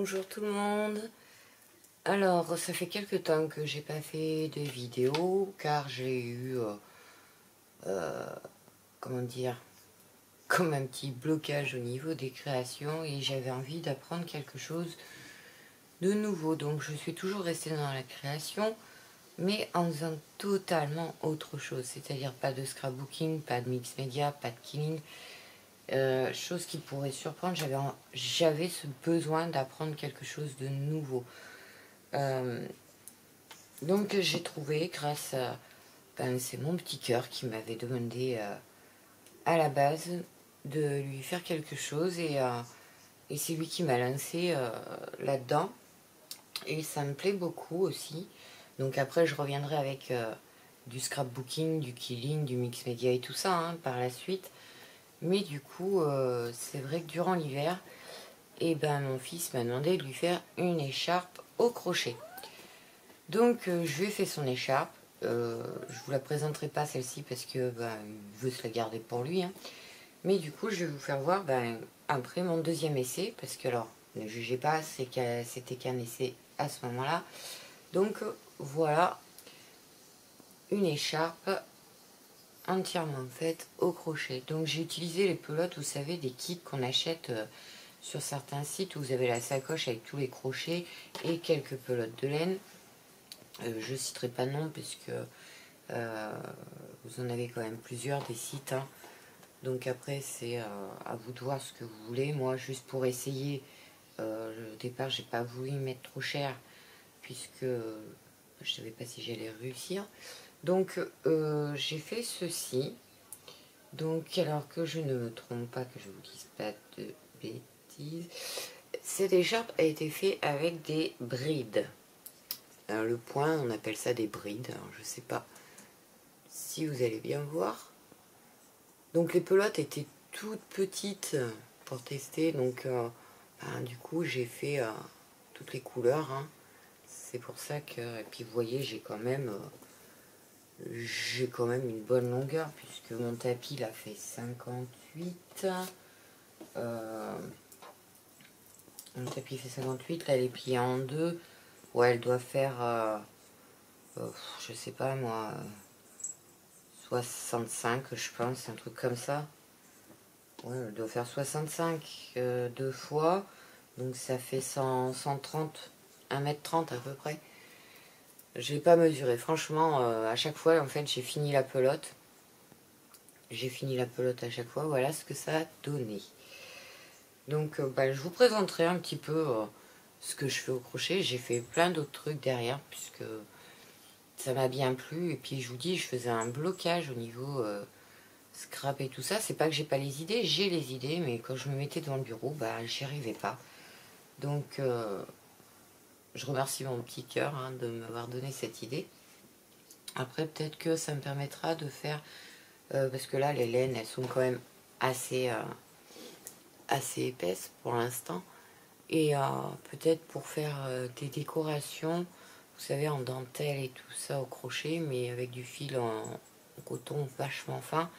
bonjour tout le monde. Alors, ça fait quelques temps que j'ai pas fait de vidéo car j'ai eu, comment dire, comme un petit blocage au niveau des créations et j'avais envie d'apprendre quelque chose de nouveau. Donc, je suis toujours restée dans la création, mais en faisant totalement autre chose. C'est-à-dire pas de scrapbooking, pas de mix média, pas de killing. Chose qui pourrait surprendre, j'avais ce besoin d'apprendre quelque chose de nouveau. Donc j'ai trouvé grâce à... c'est mon petit cœur qui m'avait demandé à la base de lui faire quelque chose et c'est lui qui m'a lancé là-dedans. Et ça me plaît beaucoup aussi. Donc après je reviendrai avec du scrapbooking, du killing, du mix média et tout ça hein, par la suite. Mais du coup c'est vrai que durant l'hiver, mon fils m'a demandé de lui faire une écharpe au crochet. Donc je lui ai fait son écharpe. Je vous la présenterai pas celle-ci parce que il veut se la garder pour lui. Hein. Mais du coup je vais vous faire voir après mon deuxième essai. Parce que alors, ne jugez pas, c'était qu'un essai à ce moment-là. Donc voilà une écharpe entièrement faite au crochet. Donc j'ai utilisé les pelotes, vous savez, des kits qu'on achète sur certains sites où vous avez la sacoche avec tous les crochets et quelques pelotes de laine. Je ne citerai pas de nom puisque vous en avez quand même plusieurs des sites. Hein. Donc après c'est à vous de voir ce que vous voulez. Moi juste pour essayer, au départ j'ai pas voulu y mettre trop cher puisque je ne savais pas si j'allais réussir. Donc j'ai fait ceci. Donc alors que je ne me trompe pas, que je vous dise pas de bêtises, cette écharpe a été faite avec des brides. Alors, le point, on appelle ça des brides. Alors, je sais pas si vous allez bien voir. Donc les pelotes étaient toutes petites pour tester. Donc du coup j'ai fait toutes les couleurs. Hein. C'est pour ça que... Et puis vous voyez j'ai quand même une bonne longueur puisque mon tapis l'a fait 58. Mon tapis fait 58. Là elle est pliée en deux. Ouais elle doit faire... je sais pas moi... 65 je pense, un truc comme ça. Ouais, elle doit faire 65 deux fois. Donc ça fait 130, 1m30 à peu près. Je n'ai pas mesuré. Franchement, à chaque fois, en fait, j'ai fini la pelote. J'ai fini la pelote à chaque fois. Voilà ce que ça a donné. Donc je vous présenterai un petit peu ce que je fais au crochet. J'ai fait plein d'autres trucs derrière puisque ça m'a bien plu. Et puis je vous dis, je faisais un blocage au niveau scrap et tout ça. C'est pas que j'ai pas les idées, j'ai les idées, mais quand je me mettais devant le bureau, j'y arrivais pas. Donc je remercie mon petit cœur hein, de m'avoir donné cette idée. Après peut-être que ça me permettra de faire, parce que là les laines elles sont quand même assez épaisses pour l'instant. Et peut-être pour faire des décorations, vous savez, en dentelle et tout ça au crochet, mais avec du fil en coton vachement fin.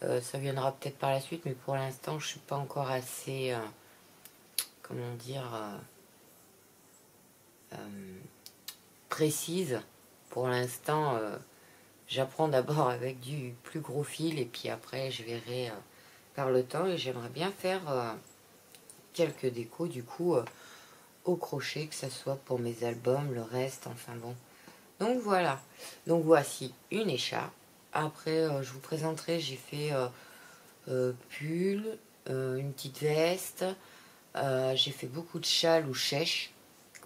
Ça viendra peut-être par la suite, mais pour l'instant, je suis pas encore assez, comment dire, précise. Pour l'instant, j'apprends d'abord avec du plus gros fil, et puis après, je verrai par le temps. Et j'aimerais bien faire quelques décos, du coup, au crochet, que ce soit pour mes albums, le reste, enfin bon. Donc voilà. Donc voici une écharpe. Après, je vous présenterai, j'ai fait... pull, une petite veste, j'ai fait beaucoup de châles ou chèches,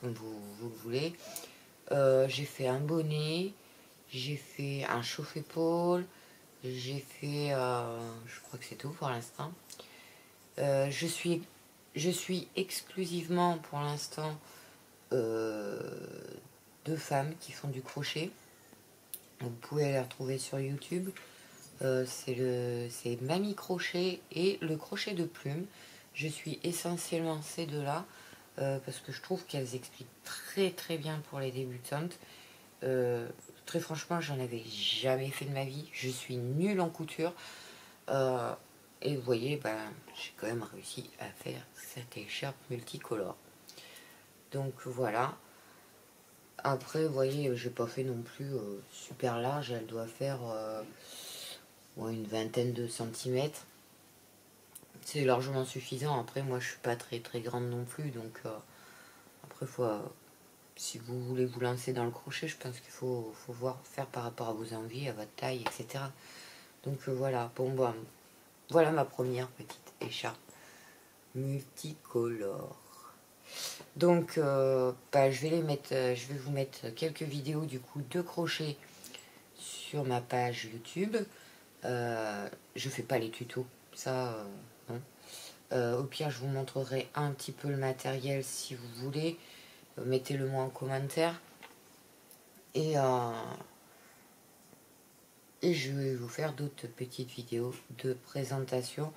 comme vous le voulez. J'ai fait un bonnet, j'ai fait un chauffe-épaule, j'ai fait, je crois que c'est tout pour l'instant. Je suis exclusivement pour l'instant deux femmes qui font du crochet. Vous pouvez les retrouver sur YouTube. C'est Mamie Crochet et le crochet de plume. Je suis essentiellement ces deux-là parce que je trouve qu'elles expliquent très très bien pour les débutantes. Très franchement, j'en avais jamais fait de ma vie. Je suis nulle en couture. Et vous voyez, j'ai quand même réussi à faire cette écharpe multicolore. Donc voilà. Après, vous voyez, j'ai pas fait non plus super large. Elle doit faire ouais, une vingtaine de centimètres. C'est largement suffisant. Après, moi, je suis pas très très grande non plus. Donc après, si vous voulez vous lancer dans le crochet, je pense qu'il faut voir faire par rapport à vos envies, à votre taille, etc. Donc voilà. Bon, bah, voilà ma première petite écharpe multicolore. Donc bah, je vais vous mettre quelques vidéos du coup de crochet sur ma page YouTube. Je fais pas les tutos, ça non. Au pire, je vous montrerai un petit peu le matériel si vous voulez. Mettez-le moi en commentaire. Et je vais vous faire d'autres petites vidéos de présentation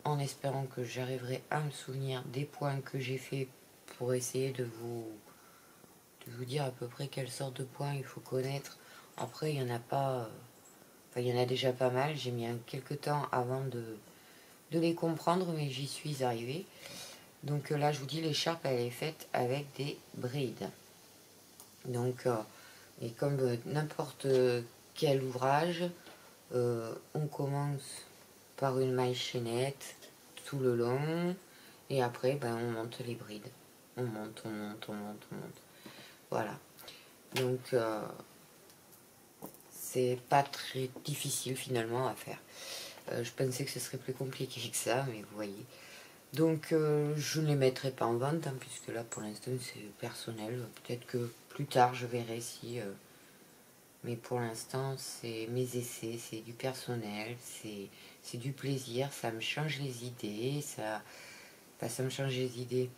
en espérant que j'arriverai à me souvenir des points que j'ai fait pour essayer de vous dire à peu près quelle sorte de points il faut connaître. Après, il y en a pas... Enfin, il y en a déjà pas mal. J'ai mis quelques temps avant de les comprendre, mais j'y suis arrivée. Donc là, je vous dis, l'écharpe, elle est faite avec des brides. Donc, et comme n'importe quel ouvrage, on commence par une maille chaînette tout le long. Et après, ben, on monte les brides. On monte, on monte, on monte, on monte. Voilà. Donc, c'est pas très difficile finalement à faire. Je pensais que ce serait plus compliqué que ça, mais vous voyez. Donc je ne les mettrai pas en vente, hein, puisque là pour l'instant c'est personnel. Peut-être que plus tard je verrai si... mais pour l'instant c'est mes essais, c'est du personnel, c'est du plaisir, ça me change les idées, ça me change les idées.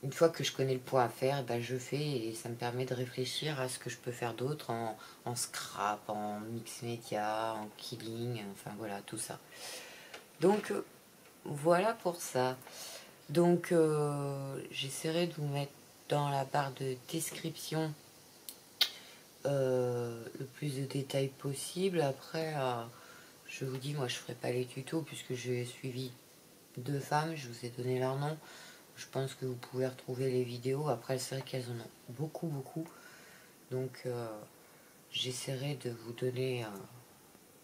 Une fois que je connais le point à faire, ben je fais et ça me permet de réfléchir à ce que je peux faire d'autre en scrap, en mix média, en killing, enfin voilà, tout ça. Donc voilà pour ça. Donc j'essaierai de vous mettre dans la barre de description le plus de détails possible. Après, je vous dis, moi je ferai pas les tutos puisque j'ai suivi 2 femmes, je vous ai donné leur nom. Je pense que vous pouvez retrouver les vidéos. Après, c'est vrai qu'elles en ont beaucoup, beaucoup. Donc, j'essaierai de vous donner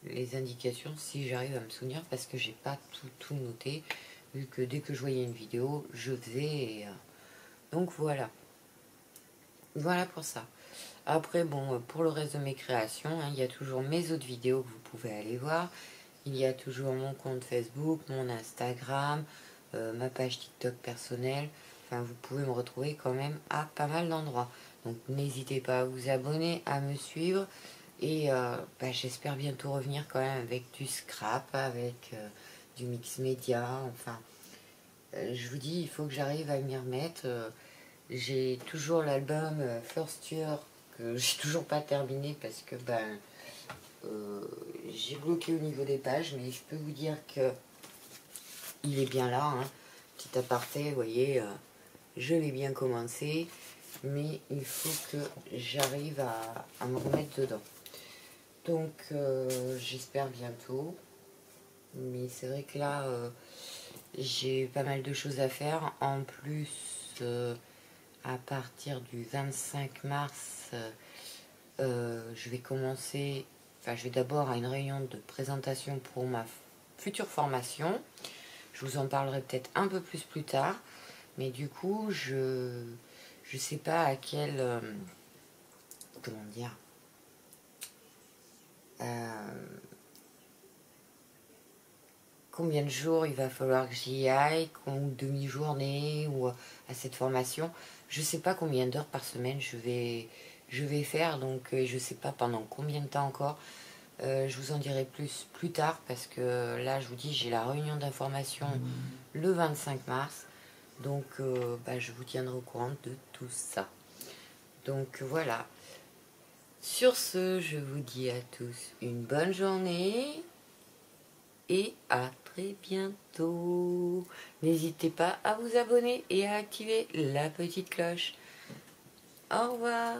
les indications si j'arrive à me souvenir parce que j'ai pas tout noté. Vu que dès que je voyais une vidéo, je faisais. Donc, voilà. Voilà pour ça. Après, bon, pour le reste de mes créations, hein, il y a toujours mes autres vidéos que vous pouvez aller voir. Il y a toujours mon compte Facebook, mon Instagram, ma page TikTok personnelle. Enfin, vous pouvez me retrouver quand même à pas mal d'endroits. Donc n'hésitez pas à vous abonner, à me suivre. Et bah, j'espère bientôt revenir quand même avec du scrap, avec du mix média. Enfin, je vous dis, il faut que j'arrive à m'y remettre. J'ai toujours l'album First Year que j'ai toujours pas terminé parce que ben j'ai bloqué au niveau des pages, mais je peux vous dire que il est bien là, hein. Petit aparté, vous voyez, je l'ai bien commencé, mais il faut que j'arrive à me remettre dedans. Donc j'espère bientôt, mais c'est vrai que là j'ai pas mal de choses à faire. En plus, à partir du 25 mars, je vais commencer, enfin je vais d'abord à une réunion de présentation pour ma future formation. Je vous en parlerai peut-être un peu plus tard, mais du coup je sais pas à quel comment dire combien de jours il va falloir que j'y aille, ou demi-journée ou à cette formation. Je sais pas combien d'heures par semaine je vais faire, donc je sais pas pendant combien de temps encore. Je vous en dirai plus tard parce que là je vous dis j'ai la réunion d'information le 25 mars. Donc bah, je vous tiendrai au courant de tout ça. Donc voilà. Sur ce, je vous dis à tous une bonne journée et à très bientôt. N'hésitez pas à vous abonner et à activer la petite cloche. Au revoir.